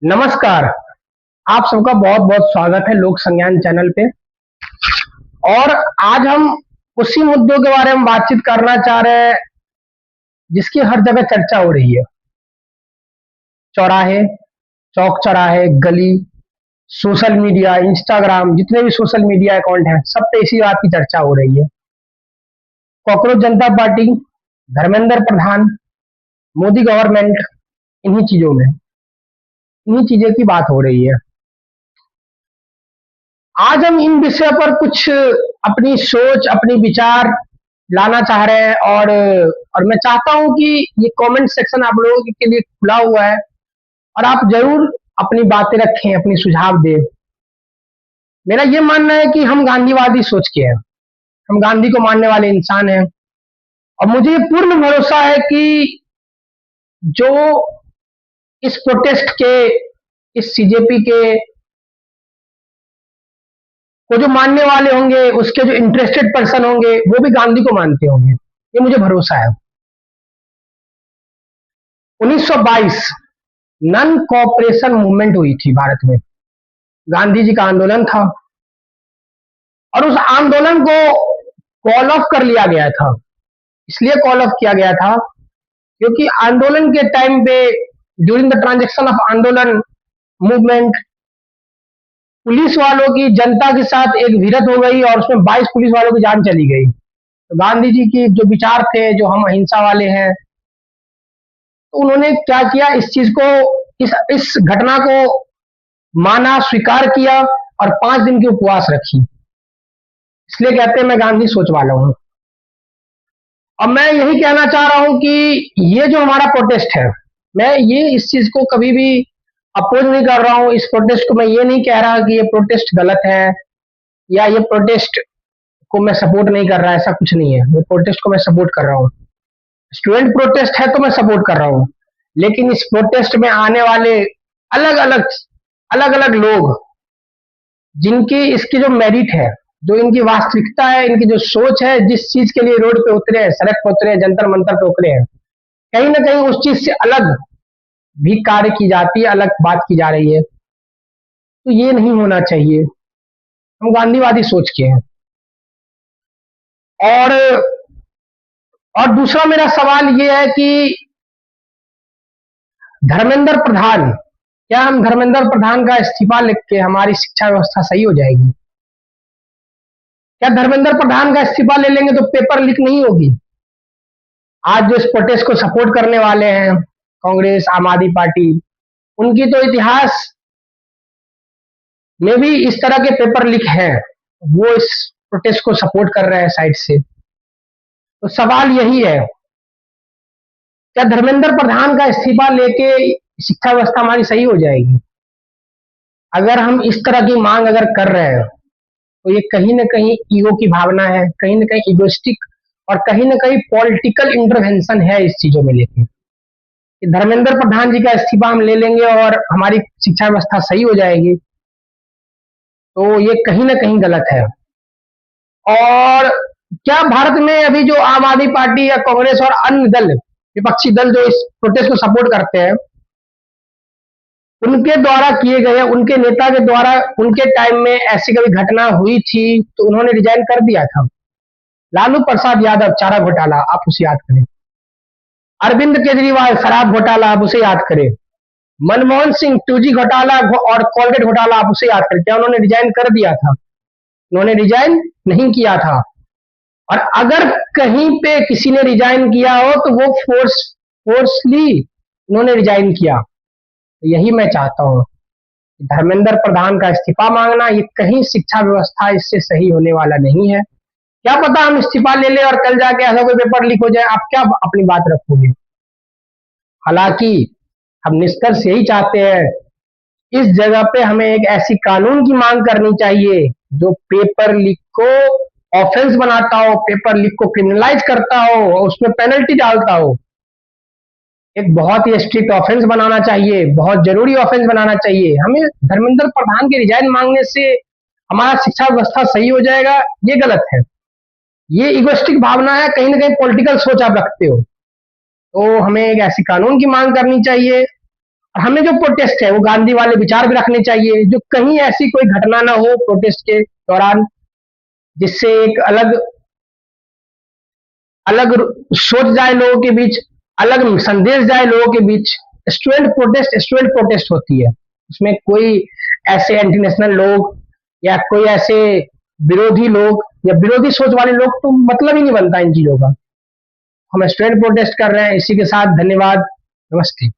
नमस्कार। आप सबका बहुत बहुत स्वागत है लोक संज्ञान चैनल पे। और आज हम उसी मुद्दों के बारे में बातचीत करना चाह रहे हैं जिसकी हर जगह चर्चा हो रही है। चौराहे, चौक चौराहे, गली, सोशल मीडिया, इंस्टाग्राम, जितने भी सोशल मीडिया अकाउंट हैं सब पे इसी बात की चर्चा हो रही है। कॉकरोच जनता पार्टी, धर्मेंद्र प्रधान, मोदी गवर्नमेंट, इन्हीं चीजों में इन्हीं चीजों की बात हो रही है। आज हम इन विषय पर कुछ अपनी सोच, अपनी विचार लाना चाह रहे हैं। और मैं चाहता हूं कि ये कमेंट सेक्शन आप लोगों के लिए खुला हुआ है और आप जरूर अपनी बातें रखें, अपनी सुझाव दें। मेरा ये मानना है कि हम गांधीवादी सोच के हैं, हम गांधी को मानने वाले इंसान हैं। और मुझे ये पूर्ण भरोसा है कि जो इस प्रोटेस्ट के, इस सीजेपी के वो जो मानने वाले होंगे, उसके जो इंटरेस्टेड पर्सन होंगे, वो भी गांधी को मानते होंगे, ये मुझे भरोसा है। 1922 नन कॉपरेशन मूवमेंट हुई थी भारत में, गांधी जी का आंदोलन था और उस आंदोलन को कॉल ऑफ कर लिया गया था। इसलिए कॉल ऑफ किया गया था क्योंकि आंदोलन के टाइम पे, ड्यूरिंग द ट्रांजेक्शन ऑफ आंदोलन मूवमेंट, पुलिस वालों की जनता के साथ एक भिड़ंत हो गई और उसमें 22 पुलिस वालों की जान चली गई। तो गांधी जी की जो विचार थे, जो हम अहिंसा वाले हैं, तो उन्होंने क्या किया, इस चीज को, इस घटना को माना, स्वीकार किया और 5 दिन की उपवास रखी। इसलिए कहते हैं मैं गांधी सोच वाला हूं। और मैं यही कहना चाह रहा हूं कि ये जो हमारा प्रोटेस्ट है, मैं ये इस चीज को कभी भी अपोज नहीं कर रहा हूं। इस प्रोटेस्ट को मैं ये नहीं कह रहा कि ये प्रोटेस्ट गलत है या ये प्रोटेस्ट को मैं सपोर्ट नहीं कर रहा, ऐसा कुछ नहीं है। ये प्रोटेस्ट को मैं सपोर्ट कर रहा हूँ। स्टूडेंट प्रोटेस्ट है तो मैं सपोर्ट कर रहा हूँ, लेकिन इस प्रोटेस्ट में आने वाले अलग अलग अलग लोग, जिनकी इसकी जो मेरिट है, जो इनकी वास्तविकता है, इनकी जो सोच है, जिस चीज के लिए रोड पे उतरे हैं, सड़क पे उतरे हैं, जंतर मंतर पे उतरे हैं, कहीं ना कहीं उस चीज से अलग भी कार्य की जाती है, अलग बात की जा रही है। तो ये नहीं होना चाहिए। हम गांधीवादी सोच के हैं। और और दूसरा मेरा सवाल ये है कि धर्मेंद्र प्रधान, क्या हम धर्मेंद्र प्रधान का इस्तीफा लिख के हमारी शिक्षा व्यवस्था सही हो जाएगी? क्या धर्मेंद्र प्रधान का इस्तीफा ले लेंगे तो पेपर लीक नहीं होगी? आज जो इस प्रोटेस्ट को सपोर्ट करने वाले हैं, कांग्रेस, आम आदमी पार्टी, उनकी तो इतिहास में भी इस तरह के पेपर लीक हैं। वो इस प्रोटेस्ट को सपोर्ट कर रहे हैं साइड से। तो सवाल यही है, क्या धर्मेंद्र प्रधान का इस्तीफा लेके शिक्षा व्यवस्था हमारी सही हो जाएगी? अगर हम इस तरह की मांग अगर कर रहे हैं तो ये कहीं ना कहीं ईगो की भावना है, कहीं ना कहीं इगोस्टिक और कहीं ना कहीं पॉलिटिकल इंटरवेंशन है इस चीजों में लेके। कि धर्मेंद्र प्रधान जी का इस्तीफा हम ले लेंगे और हमारी शिक्षा व्यवस्था सही हो जाएगी, तो ये कहीं ना कहीं गलत है। और क्या भारत में अभी जो आम आदमी पार्टी या कांग्रेस और अन्य दल, विपक्षी दल जो इस प्रोटेस्ट को सपोर्ट करते हैं, उनके द्वारा किए गए, उनके नेता के द्वारा उनके टाइम में ऐसी कभी घटना हुई थी तो उन्होंने रिजाइन कर दिया था? लालू प्रसाद यादव चारा घोटाला, आप उसे याद करें। अरविंद केजरीवाल शराब घोटाला, आप उसे याद करें। मनमोहन सिंह 2G घोटाला और कोलगेट घोटाला, आप उसे याद करें। क्या उन्होंने रिजाइन कर दिया था? उन्होंने रिजाइन नहीं किया था। और अगर कहीं पे किसी ने रिजाइन किया हो तो वो फोर्सली उन्होंने रिजाइन किया। तो यही मैं चाहता हूँ, धर्मेंद्र प्रधान का इस्तीफा मांगना, ये कहीं शिक्षा व्यवस्था इससे सही होने वाला नहीं है। क्या पता हम इस्तीफा ले ले और कल जाके ऐसा कोई पेपर लीक हो जाए, आप क्या अपनी बात रखोगे? हालांकि हम निष्कर्ष यही चाहते हैं, इस जगह पे हमें एक ऐसी कानून की मांग करनी चाहिए जो पेपर लीक को ऑफेंस बनाता हो, पेपर लीक को क्रिमिनलाइज करता हो, उसमें पेनल्टी डालता हो। एक बहुत ही स्ट्रिक्ट ऑफेंस बनाना चाहिए, बहुत जरूरी ऑफेंस बनाना चाहिए। हमें धर्मेंद्र प्रधान के रिजाइन मांगने से हमारा शिक्षा व्यवस्था सही हो जाएगा, ये गलत है। ये इगोस्टिक भावना है, कहीं ना कहीं पॉलिटिकल सोच आप रखते हो। तो हमें एक ऐसी कानून की मांग करनी चाहिए। और हमें जो प्रोटेस्ट है वो गांधी वाले विचार भी रखने चाहिए, जो कहीं ऐसी कोई घटना ना हो प्रोटेस्ट के दौरान जिससे एक अलग अलग सोच जाए लोगों के बीच, अलग संदेश जाए लोगों के बीच। स्टूडेंट प्रोटेस्ट होती है, उसमें कोई ऐसे एंटी नेशनल लोग या कोई ऐसे विरोधी लोग या विरोधी सोच वाले लोग तो मतलब ही नहीं बनता इन चीजों का। हम स्टूडेंट प्रोटेस्ट कर रहे हैं, इसी के साथ धन्यवाद, नमस्ते।